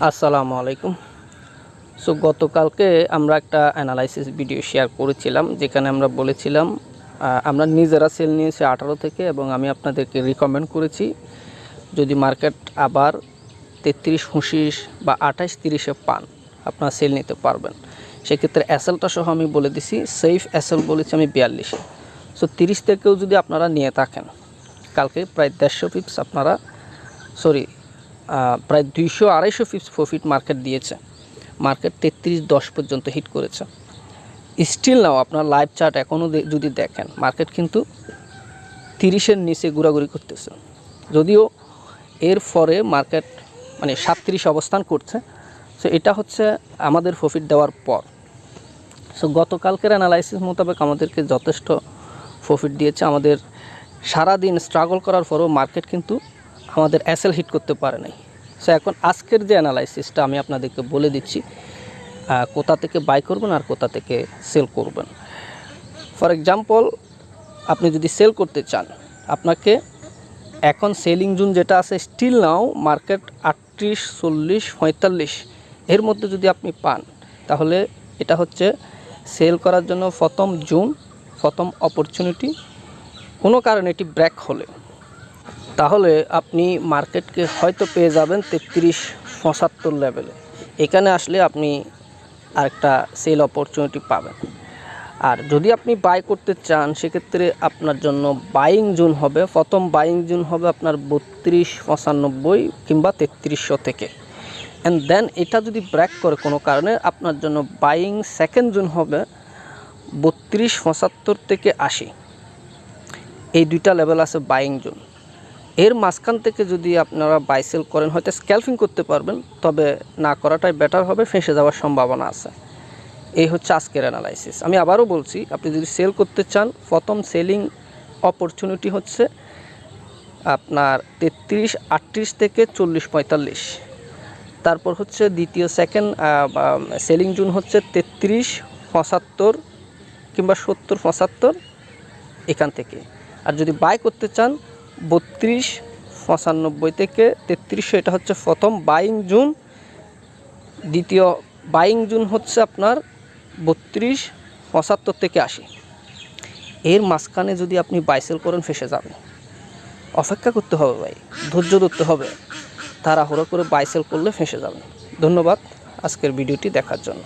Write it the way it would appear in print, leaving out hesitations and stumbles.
আসসালামু আলাইকুম। সো গতকালকে আমরা একটা অ্যানালাইসিস ভিডিও শেয়ার করেছিলাম, যেখানে আমরা বলেছিলাম আমরা নিজেরা সেল নিয়েছি 18 থেকে, এবং আমি আপনাদেরকে রিকমেন্ড করেছি যদি মার্কেট আবার 33-29 বা 28-30-এ পান আপনারা সেল নিতে পারবেন। সেক্ষেত্রে এসএলটা সহ আমি বলে দিছি, সেফ এসএল বলেছি আমি 42-এ। সো 30 থেকেও যদি আপনারা নিয়ে থাকেন, কালকে প্রায় 150 পিপস আপনারা প্রায় 200-250 পিপস প্রফিট মার্কেট দিয়েছে। মার্কেট 33.10 পর্যন্ত হিট করেছে। স্টিল নাও আপনার লাইভ চার্ট এখনও যদি দেখেন, মার্কেট কিন্তু 30-এর নিচে ঘোরাঘুরি করতেছে, যদিও এর পরে মার্কেট 37 অবস্থান করছে। সো এটা হচ্ছে আমাদের প্রফিট দেওয়ার পর। সো গতকালকের অ্যানালাইসিস মোতাবেক আমাদেরকে যথেষ্ট প্রফিট দিয়েছে। আমাদের সারাদিন স্ট্রাগল করার পরও মার্কেট কিন্তু আমাদের এসএল হিট করতে পারে নাই। সো এখন আজকের যে অ্যানালাইসিসটা আমি আপনাদেরকে বলে দিচ্ছি, কোথা থেকে বাই করবেন আর কোথা থেকে সেল করবেন। ফর এক্সাম্পল, আপনি যদি সেল করতে চান, আপনাকে এখন সেলিং জোন যেটা আছে, স্টিল নাও মার্কেট 38, 40, 45 এর মধ্যে যদি আপনি পান, তাহলে এটা হচ্ছে সেল করার জন্য প্রথম জোন, প্রথম অপরচুনিটি। কোনো কারণে এটি ব্রেক হলে তাহলে আপনি মার্কেটকে হয়তো পেয়ে যাবেন 33-75 লেভেলে। এখানে আসলে আপনি আরেকটা সেল অপরচুনিটি পাবেন। আর যদি আপনি বাই করতে চান, সেক্ষেত্রে আপনার জন্য বাইং জোন হবে, প্রথম বাইং জোন হবে আপনার 32-95 কিংবা 3300 থেকে। অ্যান্ড দেন এটা যদি ব্রেক করে কোনো কারণে, আপনার জন্য বাইং সেকেন্ড জোন হবে 32-75 থেকে 80। এই দুইটা লেভেল আছে বাইং জোন। এর মাঝখান থেকে যদি আপনারা বাই সেল করেন, হয়তো স্ক্যালপিং করতে পারবেন, তবে না করাটাই বেটার হবে, ফেঁসে যাওয়ার সম্ভাবনা আছে। এই হচ্ছে আজকের অ্যানালাইসিস। আমি আবারও বলছি, আপনি যদি সেল করতে চান, প্রথম সেলিং অপরচুনিটি হচ্ছে আপনার 33-38 থেকে 40-45। তারপর হচ্ছে দ্বিতীয় সেকেন্ড সেলিং জোন হচ্ছে 33-75 কিংবা 70-75 এখান থেকে। আর যদি বাই করতে চান 32-95 থেকে 3300, এটা হচ্ছে প্রথম বাইং জোন। দ্বিতীয় বাইং জোন হচ্ছে আপনার 32-75 থেকে 80। এর মাঝখানে যদি আপনি বাই সেল করেন, ফেসে যাবেন। অপেক্ষা করতে হবে ভাই, ধৈর্য ধরতে হবে। তাড়াহুড়ো করে বাই সেল করলে ফেসে যাবেন। ধন্যবাদ আজকের ভিডিওটি দেখার জন্য।